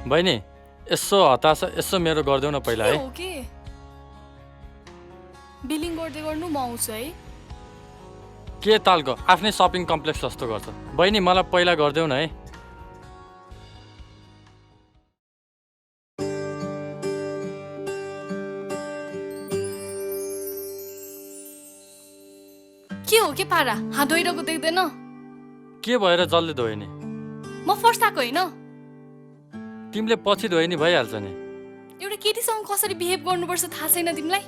बहिनी यसो हतास यसो मेरो गरिदेऊ न पहिला है। ओके बिलिङ गर्दै गर्नु म आउँछु है। के तालको आफ्नै सपिङ कम्प्लेक्स जस्तो गर्छ। बहिनी मलाई पहिला गरिदेऊ न है। के हो के पारा हात धोइरहेको देख्दैन? के भएर जल्दी धोयो नि? म फर्स्ट आएको होइन। तिमीले पछि धोयो नि भइहाल्छ नि। एउटा केटीसँग कसरी बिहेभ गर्नुपर्छ थाहा छैन तिमीलाई?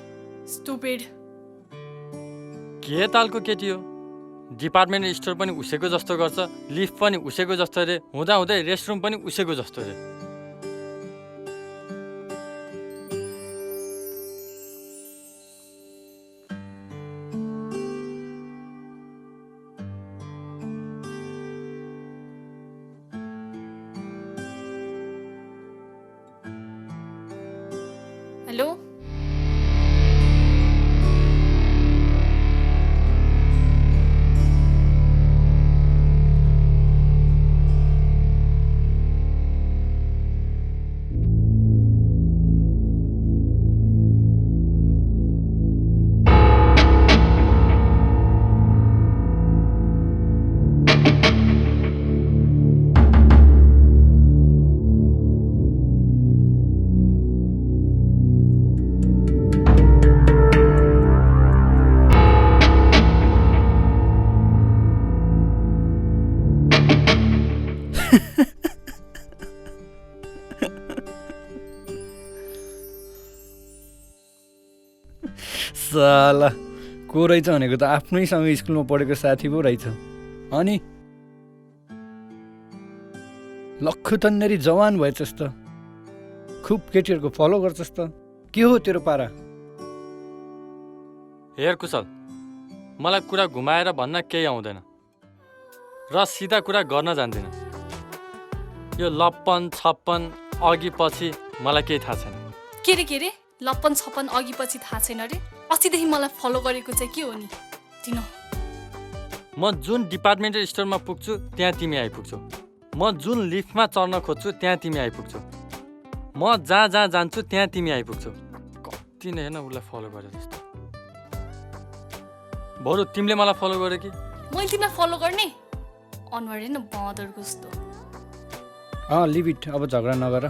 स्टुपिड। के तालको केटी हो? डिपार्टमेन्ट स्टोर पनि उसैको जस्तो गर्छ, लिफ्ट पनि उसैको जस्तो रे, हुँदाहुँदै रेस्टरुम पनि उसैको जस्तो रे। हेलो साला को रहेछ भनेको त आफ्नैसँग स्कुलमा पढेको साथी पो रहेछ। अनि लक्खु तन्नेरी जवान भएछस् त, खुब केटीहरूको फलो गर्छस् त। के हो तेरो पारा? हेर कुशल, मलाई कुरा घुमाएर भन्न केही आउँदैन र सिधा कुरा गर्न जान्दिनँ। यो लप्पन छप्पन अघि पछि मलाई केही थाहा छैन। के रे लप्पन छप्पन अघि पछि थाहा छैन रे? अस्तिदेखि मलाई फलो गरेको चाहिँ के हो नि तिन? म जुन डिपार्टमेन्टल स्टोरमा पुग्छु त्यहाँ तिमी आइपुग्छौ। म जुन लिफ्टमा चढ्न खोज्छु त्यहाँ तिमी आइपुग्छौ। म जहाँ जहाँ जान्छु त्यहाँ तिमी आइपुग्छौ। कति नै होइन उसलाई फलो गरे जस्तो। बरु तिमीले मलाई फलो गरे कि? मैले तिमीलाई फलो गर्ने अनुहार हेर्न बाँदरको जस्तो। लिभ इट, अब झगडा नगर।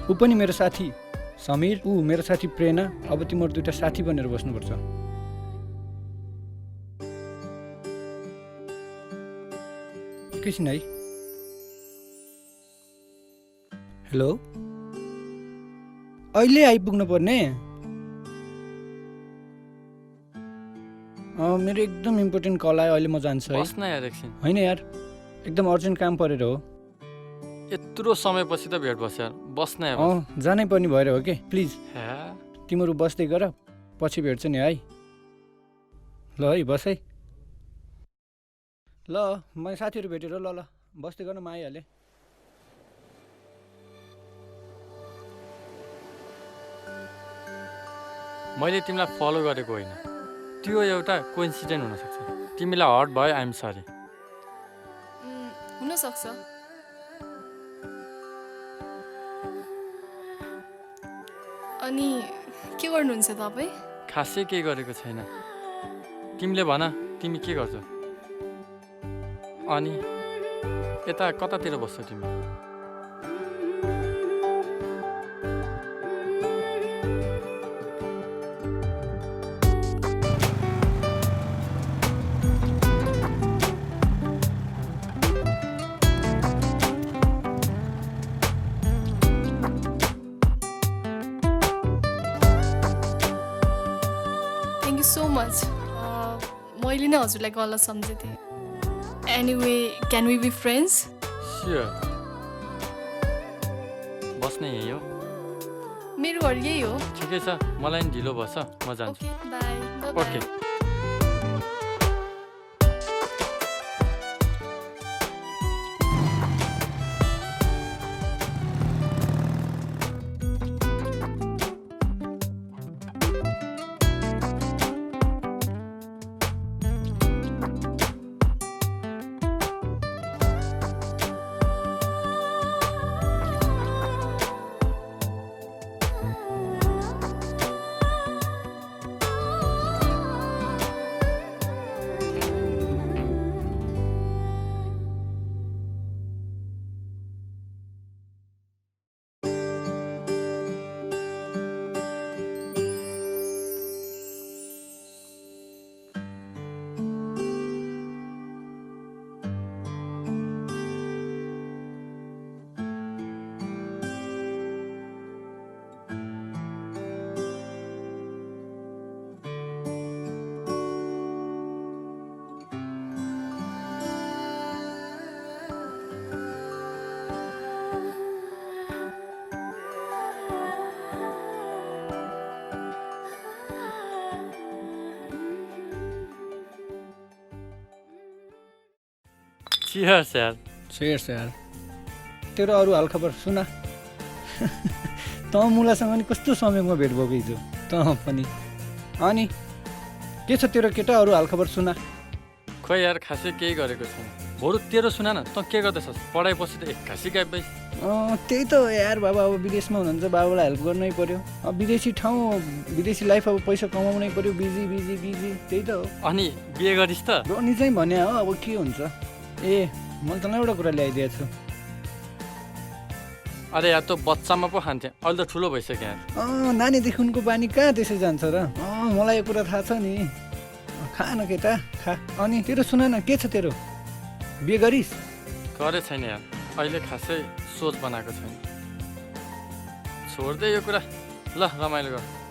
ऊ पनि मेरो साथी समीर, ऊ मेरो साथी प्रेरणा। अब तिमीहरू दुइटा साथी बनेर बस्नुपर्छ। एकैछिन है। हेलो, अहिले आइपुग्नु पर्ने? मेरो एकदम इम्पोर्टेन्ट कल आयो, अहिले म जान्छु है। बस्न यार एकछिन। होइन यार, एकदम अर्जेन्ट काम परेर हो। यत्रो समयपछि त भेट बस्यो यार, बस्न यार। जानै पर्ने भएर हो कि। प्लिज तिमीहरू बस्दै गर, पछि भेट्छ नि है। ल है बस है। ल मैले साथीहरू भेटेर ल बस्दै गर्न म आइहालेँ। मैले तिमीलाई फलो गरेको होइन, त्यो एउटा कोइन्सिडेन्ट हुनसक्छ। तिमीलाई हर्ट भयो, आइएम सरी। हुनसक्छ। अनि के गर्नुहुन्छ तपाईँ? खासै केही गरेको छैन। तिमीले भन, तिमी के गर्छौ? अनि यता कतातिर बस्छौ तिमी? So much. मैले नै हजुरलाई गलत सम्झेथेँ। Anyway can we be friends? Sure. बस्ने यही हो? मेरो घर यही हो। ठिकै छ, मलाई नि ढिलो भएछ, म जान्छु। Okay by. ओके। चियर्स यार। सेयर्स यार। तेरो अरू हालखबर सुना। त मुलासँग नि कस्तो समयमा भेट भएको हिजो त पनि। अनि के छ तेरो केटा अरू हालखबर सुना। खोइ यार खासै केही गरेको छैन। बरु तेरो सुना न, त के गर्दैछस्? पढाइपछि त एक्कासी गायब भइस्। त्यही त यार, बाबा अब विदेशमा हुनुहुन्छ, बाबालाई हेल्प गर्नै पर्यो। अब विदेशी ठाउँ, विदेशी लाइफ, अब पैसा कमाउनै पर्यो। बिजी बिजी बिजी, त्यही त हो। अनि बिहे गरिस् त? रोनी चाहिँ भने हो, अब के हुन्छ। ए मैले तँलाई एउटा कुरा ल्याइदिएको छु। अरे यार त बच्चामा पो खान्थे, अहिले त ठुलो भइसक्यो यार। नानीदेखिको बानी कहाँ त्यसै जान्छ र। मलाई यो कुरा थाहा छ नि। खा न केटा खा। अनि तेरो सुना न, के छ तेरो? बिहे गरिस्? गरे छैन यार, अहिले खासै सोच बनाएको छैन। छोड्दै यो कुरा, ल रमाइलो गर।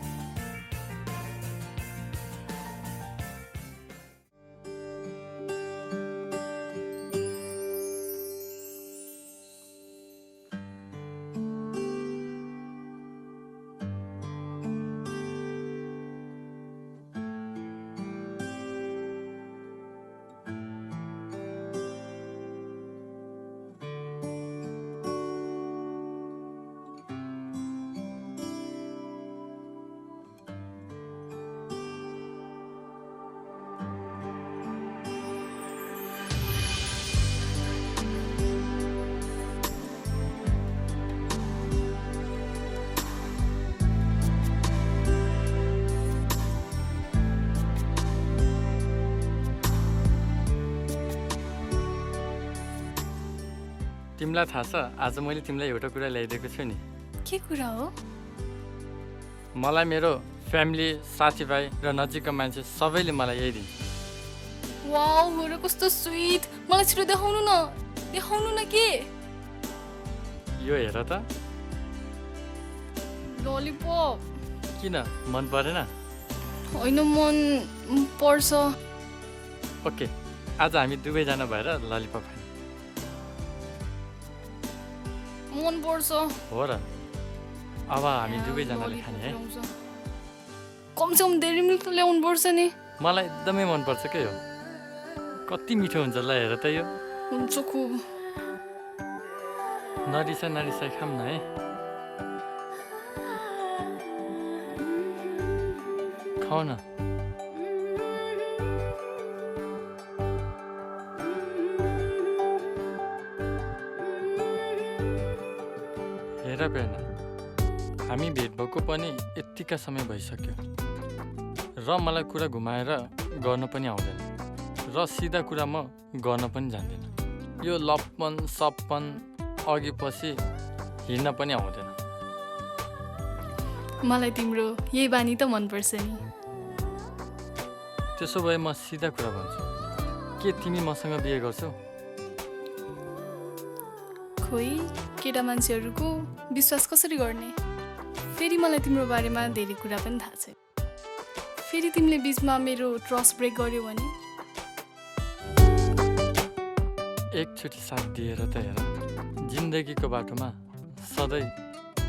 तिमीलाई थाहा छ, आज मैले तिमीलाई एउटा कुरा ल्याइदिएको छु नि। के कुरा हो? मलाई मेरो फ्यामिली, साथीभाइ र नजिकका मान्छे सबैले मलाई यही दिन्छ। वाउ, मेरो कस्तो स्विट। मलाई छिटो देखाउनु न, देखाउनु न। के यो हेर त। ललिपप? किन मन परेन? होइन, मन पर्छ। ओके, आज हामी दुवैजना भएर ललिपप खाने। मन पर्छ। हो र, अब हामी दुवैजनाले खाने है। कमसेकम डेरी मिल्क त ल्याउनु पर्छ नि। मलाई एकदमै मनपर्छ के हो। कति मिठो हुन्छ, ल हेर त यो। हुन्छ खुब। नरिसाई खाऊँ न है। खाऊ न। हेर प्रेरणा, हामी भेट भएको पनि यत्तिका समय भइसक्यो र मलाई कुरा घुमाएर गर्न पनि आउँदैन र सिधा कुरा म गर्न पनि जान्दिनँ। यो लपन सपन अघि पछि हिँड्न पनि आउँदैन। मलाई तिम्रो यही बानी त मनपर्छ नि। त्यसो भए म सिधा कुरा भन्छु, के तिमी मसँग बिहे गर्छौ? खोइ, केटा मान्छेहरूको विश्वास कसरी गर्ने? फेरि मलाई तिम्रो बारेमा धेरै कुरा पनि थाहा छैन। फेरि तिमीले बिचमा मेरो ट्रस्ट ब्रेक गर्यो भने? एकचोटि साथ दिएर त हेर, जिन्दगीको बाटोमा सधैँ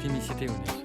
तिमीसितै हुनेछु।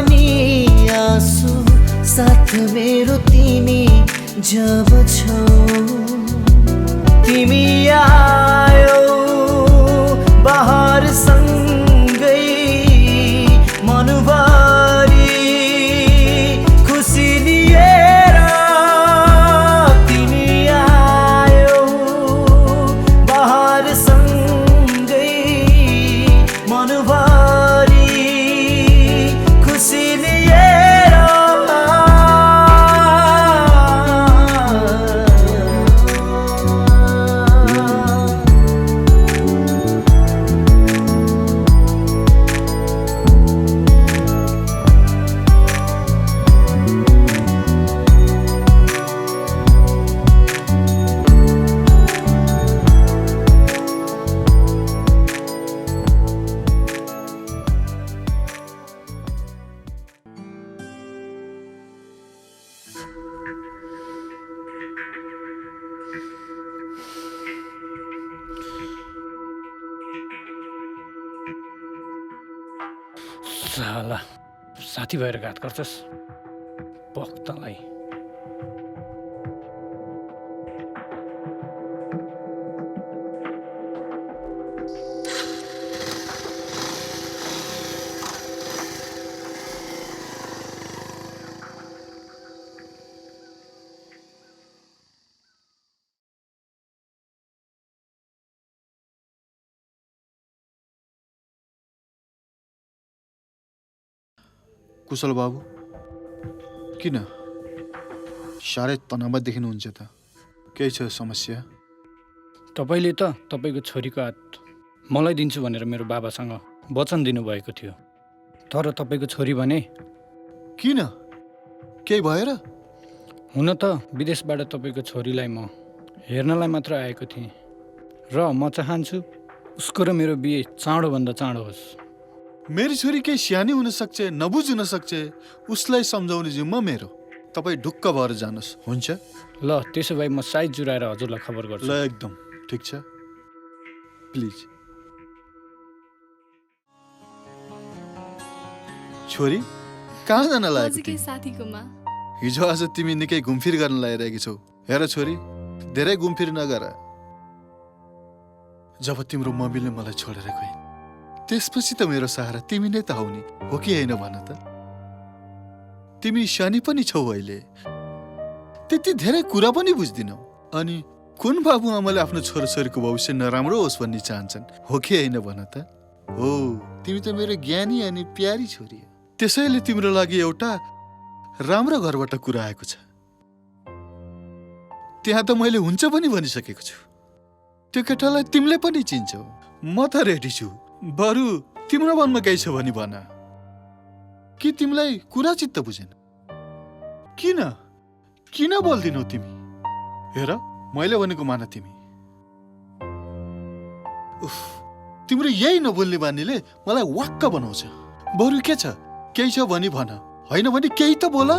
अनि आँसु साथ मेरो तिमी जब छौ तिमी आयो बहार सँगै मनभरि खुसी लिएर तिमी आयो बहार सँगै मनभरि खुसी लिएर साला साथी भएर घात गर्छस् पक्तलाई। कुशल बाबु किन साह्रै तनावमा देखिनुहुन्छ त? केही छ समस्या? तपाईँले त तपाईँको छोरीको हात मलाई दिन्छु भनेर मेरो बाबासँग वचन दिनुभएको थियो, तर तपाईँको छोरी भने किन? केही भएर? हुन त विदेशबाट तपाईँको छोरीलाई म हेर्नलाई मात्र आएको थिएँ र म चाहन्छु उसको र मेरो बिहे चाँडोभन्दा चाँडो होस्। मेरी छोरी केही सानी हुन सक्छ, नबुझ हुन सक्छ, उसलाई सम्झाउने जिम्मा मेरो। तपाईँ ढुक्क भएर जानुहोस्, हुन्छ? ल त्यसो भए म साइज जुराएर हजुरलाई खबर गर्छु। ल एकदम ठिक छ, प्लिज। छोरी कहाँ जान लागेको नजिकै तिमी? साथीकोमा। हिजो आज तिमी निकै घुमफिर गर्न लागिरहेकी छौ। हेर छोरी, धेरै घुमफिर नगर। जब तिम्रो मम्मीले मलाई छोडेर गइन् त्यसपछि त मेरो सहारा तिमी नै त हौ नि, हो कि होइन भन त? तिमी सानी पनि छौ अहिले, त्यति धेरै कुरा पनि बुझ्दिनौ, अनि कुन बाबु आमाले आफ्नो छोराछोरीको भविष्य नराम्रो होस् भन्ने चाहन्छन्, हो कि होइन भन त? हो, तिमी त मेरो ज्ञानी अनि प्यारी छोरी हो। त्यसैले तिम्रो लागि एउटा राम्रो घरबाट कुरा आएको छ। त्यहाँ त मैले हुन्छ पनि भनिसकेको छु। त्यो केटालाई तिमीले पनि चिन्छौ। म त रेडी छु, बरु तिम्रो मनमा केही छ भने भन। कि तिमीलाई कुरा चित्त बुझेन? किन किन बोल्दिनौ तिमी? हेर, मैले भनेको मान तिमी। उफ, तिम्रो यही नबोल्ने बानीले मलाई वाक्क बनाउँछ। बरु के छ, केही छ भने भन, होइन भने केही त बोल।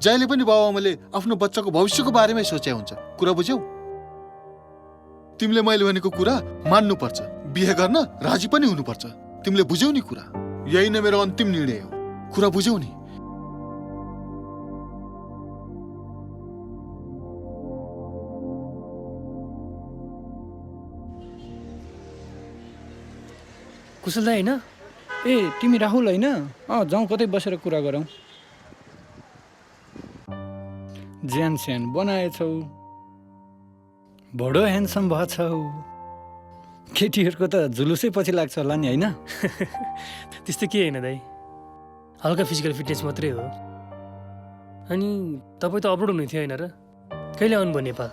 जहिले पनि बाबुआमाले आफ्नो बच्चाको भविष्यको बारेमै सोचे हुन्छ, कुरा बुझ्यौ? तिमीले मैले भनेको कुरा मान्नुपर्छ, बिहे गर्न राजी पनि हुनुपर्छ। तिमीले बुझ्यौ नि कुरा? यही नै मेरो अन्तिम निर्णय हो, कुरा बुझ्यौ नि? कुशल दाइ होइन? ए तिमी राहुल होइन? जाउँ कतै बसेर कुरा गरौँ। ज्यान स्यान बनाएछौ, बडो ह्यान्डसम भएछौ। केटीहरूको त जुलुसै पछि लाग्छ होला नि, होइन? त्यस्तो के होइन दाइ, हल्का फिजिकल फिटनेस मात्रै हो। अनि तपाईँ त अब्रोड हुनुहुन्थ्यो होइन र? कहिले आउनुभयो नेपाल?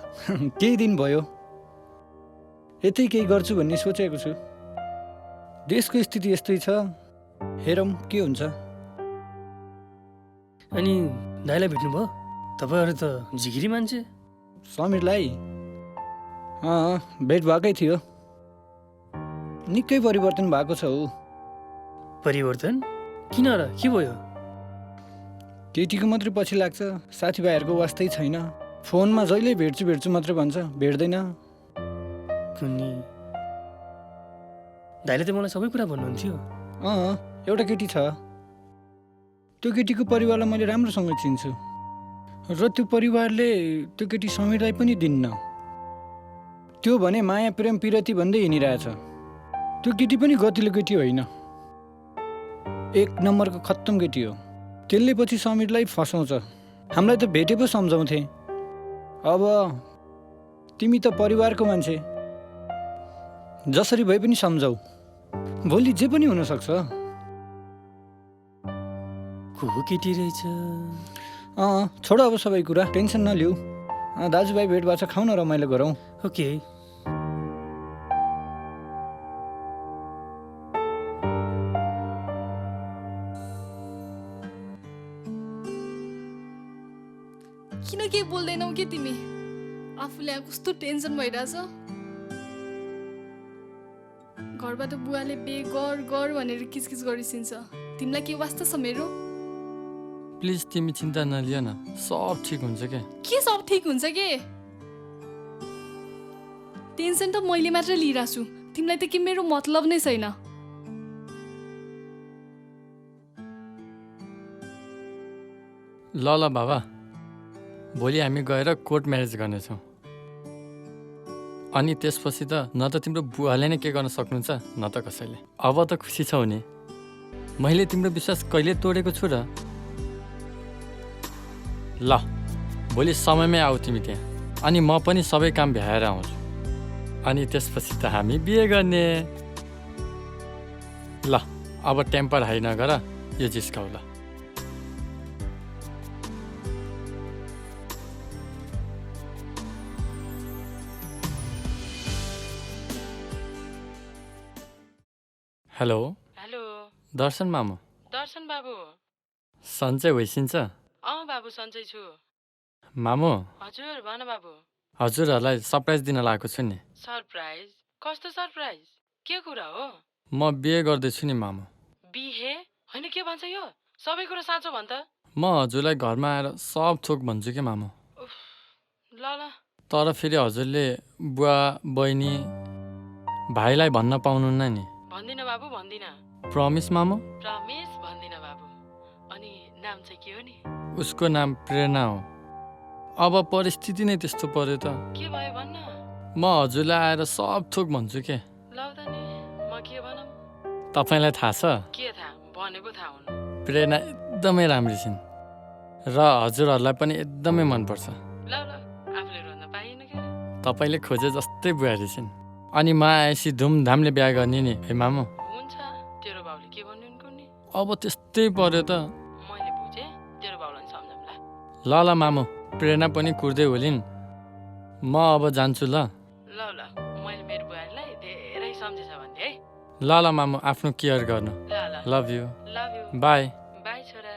केही दिन भयो, यतै केही गर्छु भन्ने सोचेको छु। देशको स्थिति यस्तै छ, हेरौँ के हुन्छ। अनि दाइलाई भेट्नुभयो? तपाईँहरू त झिगिरी मान्छे। समीरलाई भेट भएकै थियो, निकै परिवर्तन भएको छ ऊ। परिवर्तन? किन र, के भयो? केटीको मात्रै पछि लाग्छ, साथीभाइहरूको वास्तै छैन। फोनमा जहिले भेट्छु भेट्छु मात्रै भन्छ, भेट्दैन। कुन्नी दाइले त मलाई सबै कुरा भन्नुहुन्थ्यो। एउटा केटी छ, त्यो केटीको परिवारलाई मैले राम्रोसँग चिन्छु र त्यो परिवारले त्यो केटी समीरलाई पनि दिन्न। त्यो भने माया प्रेम पिरती भन्दै हिँडिरहेछ। त्यो केटी पनि गतिलो केटी होइन, एक नम्बरको खत्तम केटी हो। त्यसले पछि समीरलाई फसाउँछ। हामीलाई त भेटे पो सम्झाउँथे। अब तिमी त परिवारको मान्छे, जसरी भए पनि सम्झाऊ, भोलि जे पनि हुनसक्छ। को केटी रहेछ? छोड अब सबै कुरा, टेन्सन नलिऊ। दाजुभाइ भेट भएको छ, खाउँ न, रमाइलो गरौँ। ओके। किन के बोल्दैनौ के तिमी? आफूले यहाँ कस्तो टेन्सन भइरहेछ। घरबाट बुवाले बे गर भनेर किचकिच गरिसिन्छ। तिमीलाई के वास्ता छ मेरो? प्लिज तिमी चिन्ता नलिए न, सब ठिक हुन्छ क्या। के सब ठिक हुन्छ के? टेन्सन त मैले मात्र लिइरहेको छु, तिमीलाई त के मेरो मतलब नै छैन। ल बाबा, भोलि हामी गएर कोर्ट म्यारेज गर्नेछौँ। अनि त्यसपछि त न त तिम्रो बुवाले नै के गर्न सक्नुहुन्छ, न त कसैले। अब त खुसी छौ नि? मैले तिम्रो विश्वास कहिले तोडेको छु र? ल भोलि समयमै आऊ तिमी त्यहाँ, अनि म पनि सबै काम भ्याएर आउँछु। अनि त्यसपछि त हामी बिहे गर्ने। ल अब टेम्पर हाई नगर, यो जिस्काउ ल। हेलो हेलो, दर्शन मामु। दर्शन बाबु। सन्चै होइसिन्छ? बाबु सन्चै छु। मामु, हजुर भन बाबु। हजुरहरूलाई सरप्राइज दिन लागेको छु नि। सरप्राइज? कस्तो सरप्राइज? के कुरा हो? म बिहे गर्दैछु नि मामु। बिहे? होइन, के भन्छ यो? सबै कुरा साँचो भन् त। म हजुरलाई घरमा आएर सब थोक भन्छु के मामु। उफ, ल ल। तर फेरि हजुरले बुवा बहिनी भाइलाई भन्न पाउनुहुन्न नि। भन्दिनँ बाबु, भन्दिनँ। प्रमिस मामु? प्रमिस भन्दिनँ बाबु। अनि नाम चाहिँ के हो नि? उसको नाम प्रेरणा हो। अब परिस्थिति नै त्यस्तो पर्यो त। के भयो भन्न? म हजुरलाई आएर सब थोक भन्छु के। ल त नि, म के भनौँ? तपाईँलाई थाहा छ, के थाहा? भने पो थाहा हुनु। प्रेरणा एकदमै राम्री छिन् र हजुरहरूलाई पनि एकदमै मनपर्छ। ल ल, आफूले रोज्न पाइएन के अरे? तपाईँले खोजे जस्तै बुहारी छिन्। अनि म आएपछि धुमधामले बिहा गर्ने नि है मामु। हुन्छ, तेरो बाउले के भन्नु उनको नि? अब त्यस्तै पर्यो त। मैले बुझेँ, तेरो बाउलाई सम्झाउँ ल। ल ल मामु, प्रेरणा पनि कुर्दै होलिन्। म अब जान्छु ल। ल ल, मैले मेरो बुहारीलाई धेरै सम्झेछ भन्थे है। ल ल मामु, आफ्नो केयर गर्नु। ल ल, love you. Love you. By. By छोरा।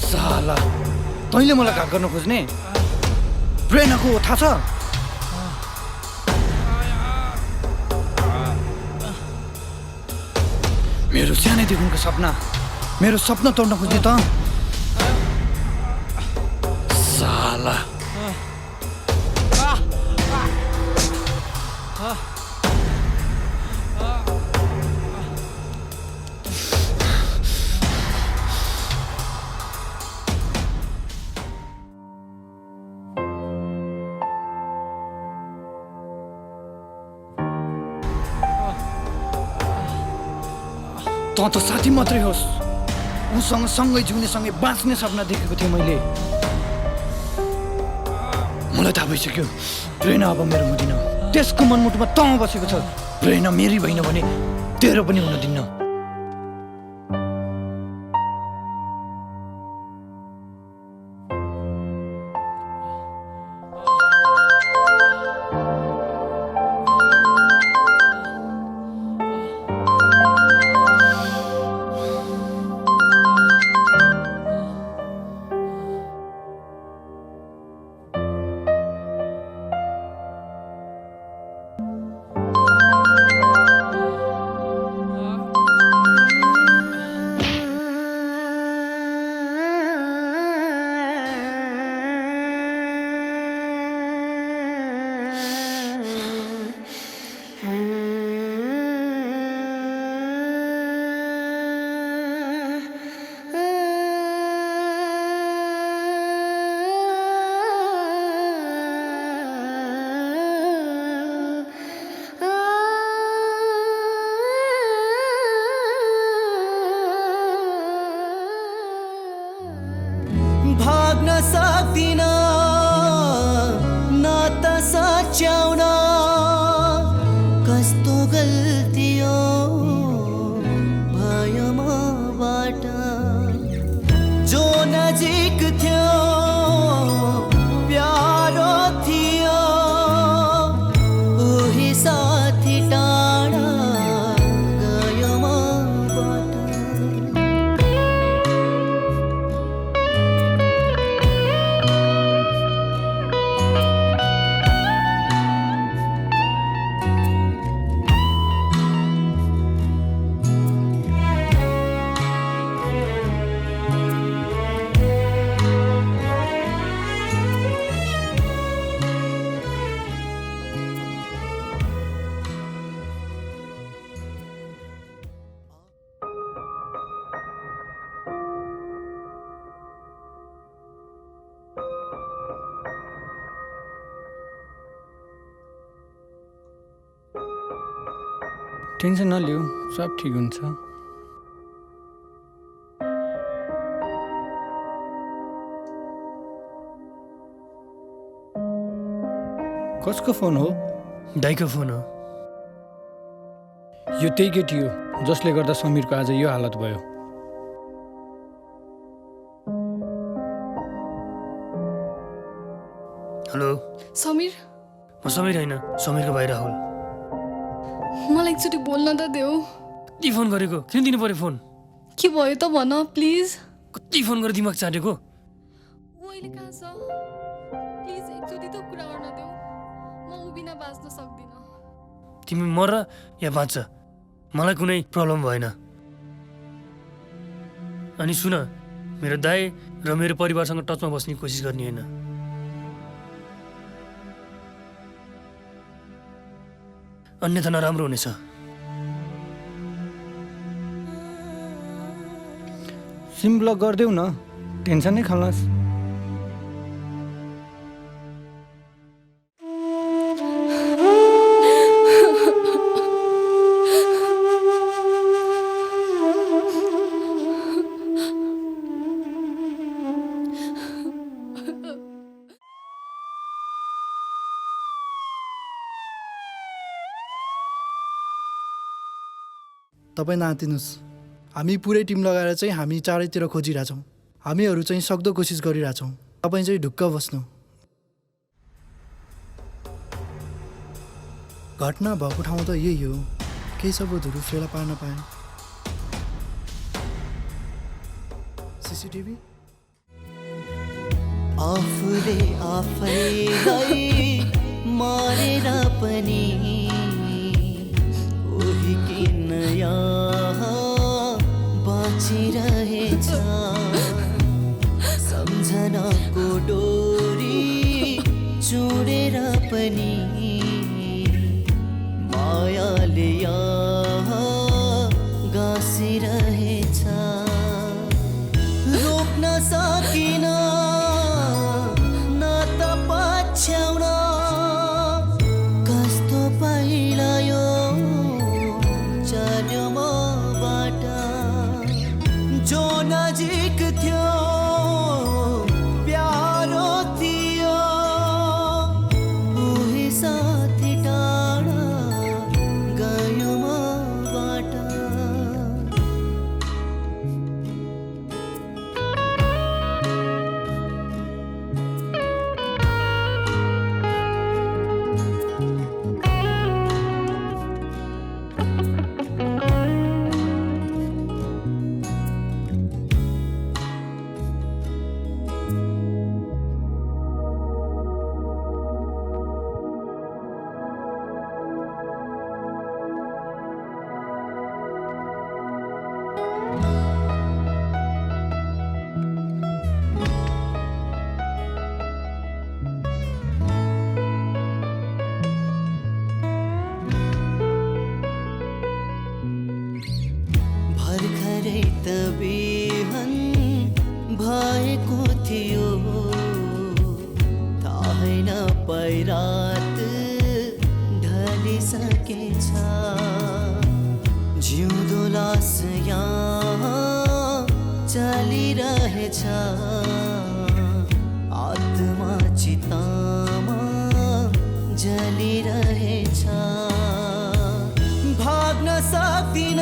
साला, तैँले मलाई घात गर्न खोज्ने? प्रेरणाको हो, थाहा छ? मेरो सानैदेखिको सपना, मेरो सपना तोड्न खोज्ने त? साला। त त साथी मात्रै होस्। उसँग सँगै जिउने सँगै बाँच्ने सपना देखेको थिएँ मैले। मलाई थाहा भइसक्यो प्रेरणा अब मेरो हुँदिन। त्यसको मनमुटुमा तँ बसेको छ। प्रेरणा मेरी भएन भने तेरो पनि हुन दिन्न। भाग्न सक्दिन नाता सच्याउन कस्तो गल्ती हो भयो मबाट जो नजिक थियो प्यारो थियो उही साथी टाढा गयो मबाट टेन्सन नलिऊ, सब ठिक हुन्छ। कसको फोन हो? दाइको फोन हो। यो त्यही केटी हो जसले गर्दा समीरको आज यो हालत भयो। हेलो, समीर म समीर होइन, समीरको भाइ राहुल। मलाई एकचोटि बोल्न त देऊ। कति फोन गरेको, किन दिनु पर्यो फोन? के भयो त भन प्लिज। कति फोन गरेर दिमाग चाटेको? ऊ अहिले कहाँ छ? प्लिज एकचोटि त कुरा गर्न देऊ। म ऊ बिना बाँच्न सक्दिनँ। तिमी मर या बाँच्छ, मलाई कुनै प्रब्लम भएन। अनि सुन, मेरो दाइ र मेरो परिवारसँग टचमा बस्ने कोसिस गर्ने होइन। अन्यथा नराम्रो हुनेछ। सिम ब्लक गरिदेऊ न, टेन्सन नै खालास्। तपाईँ नआत्तिनुहोस्। हामी पुरै टिम लगाएर चाहिँ हामी चारैतिर खोजिरहेछौँ। हामीहरू चाहिँ सक्दो कोसिस गरिरहेछौँ। तपाईँ चाहिँ ढुक्क बस्नु। घटना भएको ठाउँ त यही हो। केही सबुतहरू फेला पार्न पाएँ। सिसिटिभी आफूले आफैलाई मारेर पनि उही किन यहाँ बाँचिरहेछ। सम्झनाको डोरी चुडेर पनि मायाले यहाँ गाँसिरहेछ। रोक्न सकिन न त पछ्याउन कस्तो पहिला यो चल्यो मबाट। जो नजिक थियो प्यारो थियो उही साथी टाढा गयो मबाट भर्खरै त बिहान भएको थियो थाहै नपाई रात ढलिसकेछ जिउँदो लास यहाँ चलिरहेछ आत्मा चितामा जलिरहेछ भाग्न सक्दिन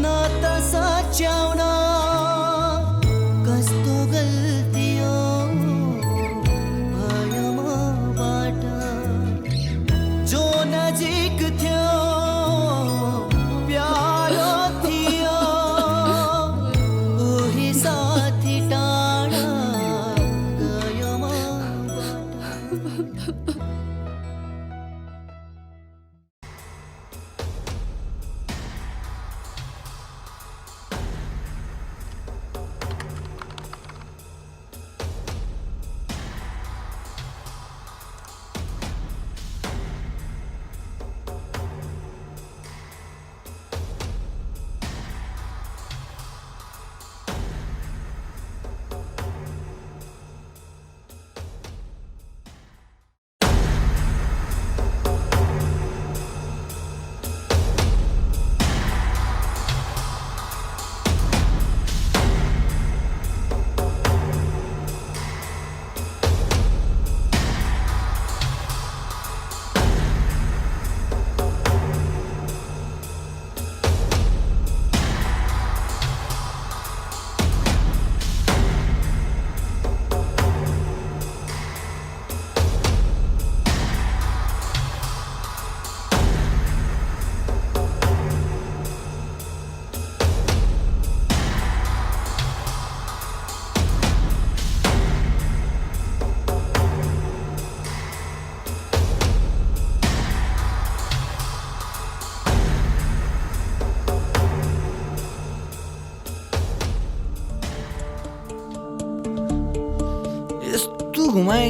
न त सच्याउन कस्तो गल्ती हो भयो मबाट जो नजिक थियो प्यारो थियो उही साथी टाढा गयो मबाट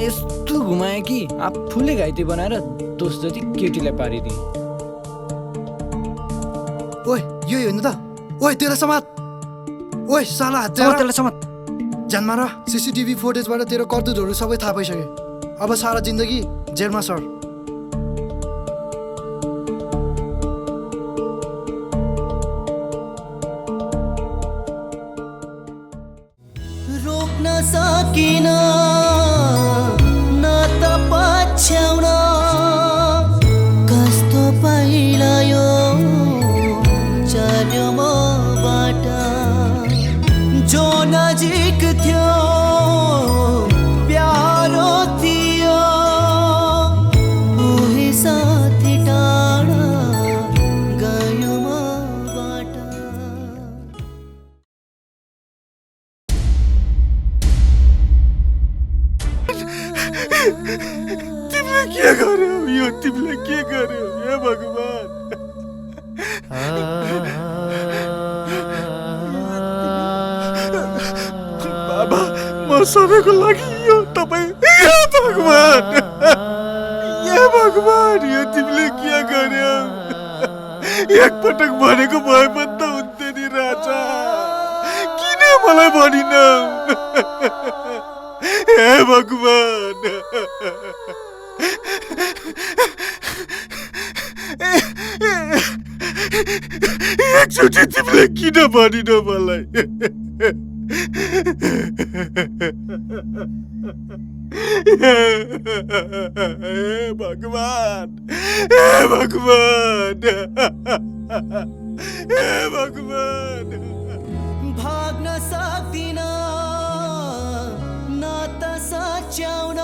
यस्तो घुमाए कि आफूले घाइते बनाएर दोष जति केटीलाई पारिदिए। ओए यो हेर्नु त, ओए तेरो समात, ओए साला हत्यारा समात जानमा र सीसीटीभी फुटेजबाट तेरो करतुतहरू सबै थाहा पाइसके। अब सारा जिन्दगी जेलमा सर। रोक्न सकिन न त पछ्याउन कस्तो पाइला यो चल्यो मबाट जो नजिक थियो प्यारो थियो उही साथी टाढा गयो मबाट। तिमीले के गर्यो यो, तिमीले के गर्यो हे भगवान। बाबा म सबैको लागि यो तपाईँ, हे भगवान, हे भगवान, यो तिमीले के गर्यो। एकपटक भनेको भए पनि त हुन्थ्यो नि राजा, किन मलाई भनिन। हे भगवान, एकचोटि एकचोटि तिमीले किन भनिन मलाई हे भगवान हे भगवान हे भगवान भाग्न सक्दिन नाता सच्याउन